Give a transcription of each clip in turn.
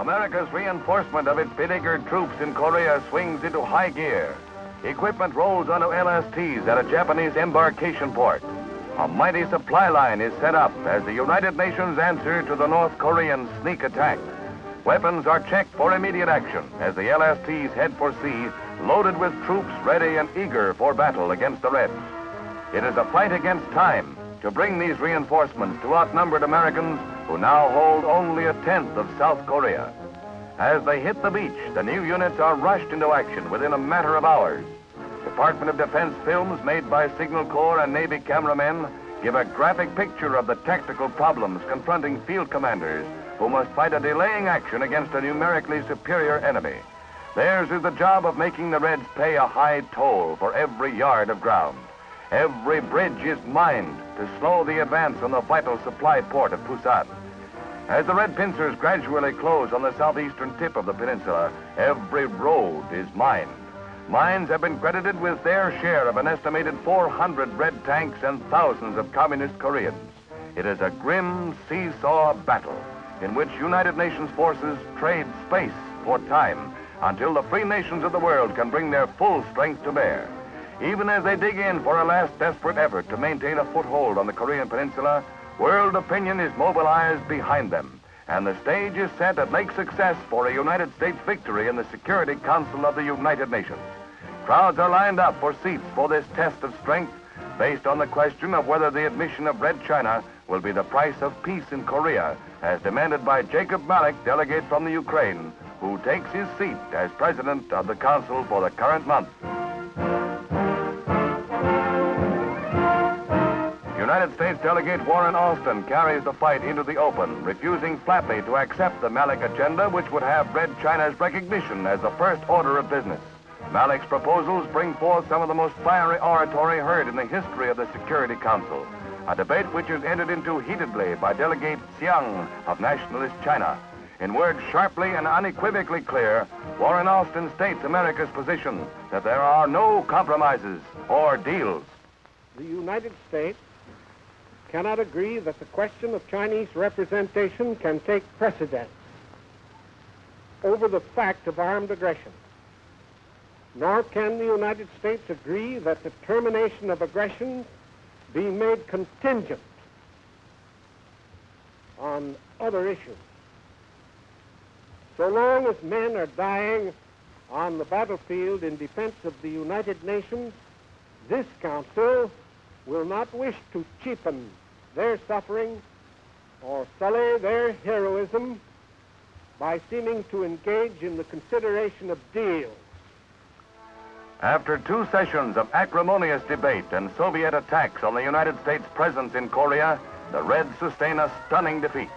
America's reinforcement of its beleaguered troops in Korea swings into high gear. Equipment rolls onto LSTs at a Japanese embarkation port. A mighty supply line is set up as the United Nations answer to the North Korean sneak attack. Weapons are checked for immediate action as the LSTs head for sea, loaded with troops ready and eager for battle against the Reds. It is a fight against time to bring these reinforcements to outnumbered Americans who now hold only a tenth of South Korea. As they hit the beach, the new units are rushed into action within a matter of hours. Department of Defense films made by Signal Corps and Navy cameramen give a graphic picture of the tactical problems confronting field commanders who must fight a delaying action against a numerically superior enemy. Theirs is the job of making the Reds pay a high toll for every yard of ground. Every bridge is mined to slow the advance on the vital supply port of Busan. As the Red pincers gradually close on the southeastern tip of the peninsula, every road is mined. Mines have been credited with their share of an estimated 400 Red tanks and thousands of communist Koreans. It is a grim seesaw battle in which United Nations forces trade space for time until the free nations of the world can bring their full strength to bear. Even as they dig in for a last desperate effort to maintain a foothold on the Korean peninsula, world opinion is mobilized behind them, and the stage is set at Lake Success for a United States victory in the Security Council of the United Nations. Crowds are lined up for seats for this test of strength based on the question of whether the admission of Red China will be the price of peace in Korea, as demanded by Jacob Malik, delegate from the Ukraine, who takes his seat as president of the council for the current month. United States Delegate Warren Alston carries the fight into the open, refusing flatly to accept the Malik agenda, which would have Red China's recognition as the first order of business. Malik's proposals bring forth some of the most fiery oratory heard in the history of the Security Council, a debate which is entered into heatedly by Delegate Xiang of Nationalist China. In words sharply and unequivocally clear, Warren Alston states America's position that there are no compromises or deals. The United States cannot agree that the question of Chinese representation can take precedence over the fact of armed aggression. Nor can the United States agree that the termination of aggression be made contingent on other issues. So long as men are dying on the battlefield in defense of the United Nations, this Council will not wish to cheapen their suffering or sully their heroism by seeming to engage in the consideration of deals. After 2 sessions of acrimonious debate and Soviet attacks on the United States' presence in Korea, the Reds sustain a stunning defeat.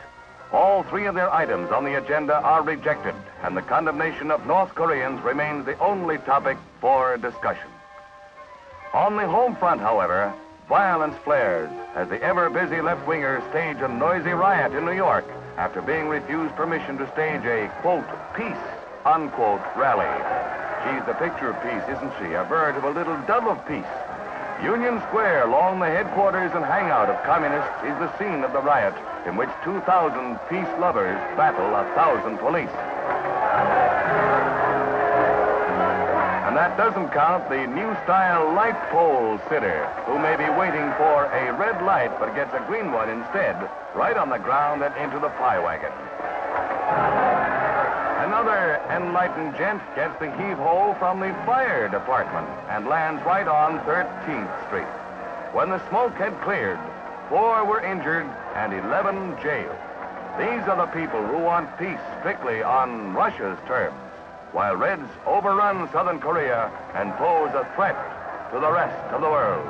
All 3 of their items on the agenda are rejected, and the condemnation of North Koreans remains the only topic for discussion. On the home front, however, violence flares as the ever-busy left-wingers stage a noisy riot in New York after being refused permission to stage a, quote, peace, unquote, rally. She's the picture of peace, isn't she? A veritable little dove of peace. Union Square, along the headquarters and hangout of communists, is the scene of the riot in which 2,000 peace lovers battle 1,000 police. And that doesn't count the new-style light pole sitter, who may be waiting for a red light but gets a green one instead, right on the ground and into the pie wagon. Another enlightened gent gets the heave-ho from the fire department and lands right on 13th Street. When the smoke had cleared, 4 were injured and 11 jailed. These are the people who want peace strictly on Russia's terms, while Reds overrun Southern Korea and pose a threat to the rest of the world.